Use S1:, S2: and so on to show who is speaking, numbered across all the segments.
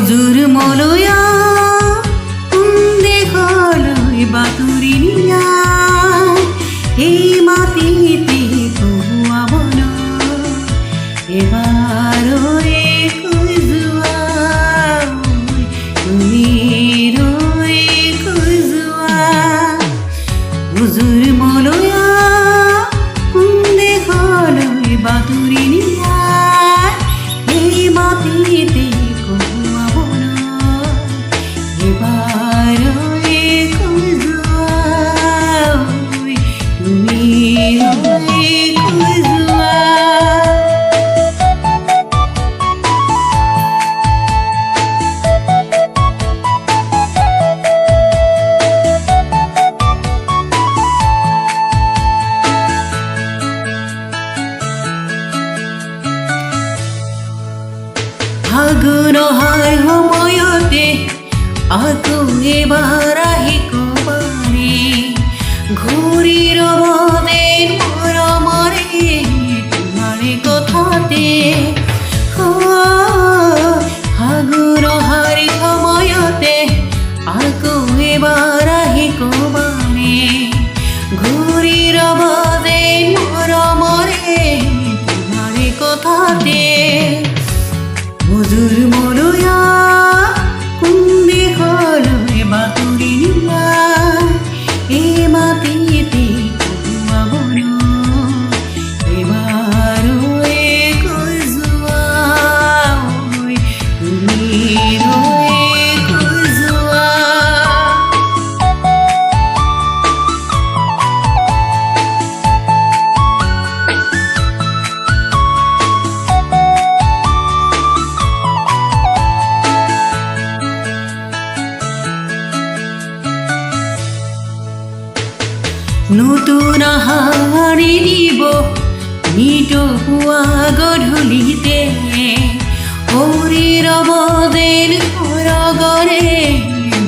S1: মজুৰ মলয়া দেশলৈ বাতৰি নিয়া এই মাটিতে বহুৱাব ন এবাৰ কৈ যোৱা তুমি কৈ যোৱা মজুৰ মলয়া দেশলৈ বাতৰি নিয়া এই মাটিতে ফাগুন অহাৰ সময়তে আকৌ এবাৰ আহি কবাৰে ঘূৰি ৰবদে মৰমৰে তোমাৰ কথাতে ফাগুন অহাৰ সময়তে আকৌ এবাৰ আহি কবাৰে ঘূৰি ৰবদে মৰমৰে তোমাৰ কথাতে মজুৰ মলয়া কোন দেশলৈ বাতৰি নিয়া এই মাটিতে বহুৱাব ন এবাৰ কৈ যোৱা তুমি কৈ যোৱা নতুন হাঁহি দিব নিটো পুৱা গধূলিতে শৰীৰ বদেন সৰগৰে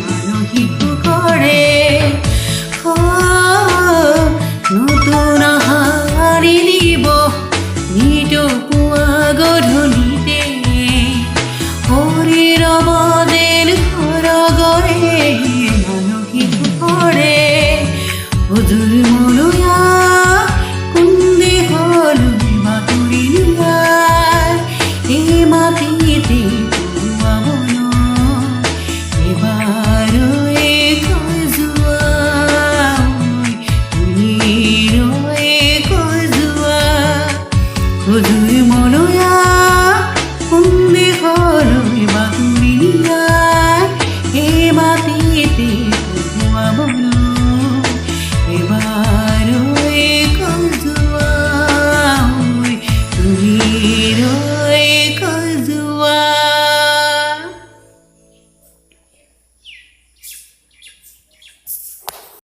S1: মানসিক কৰে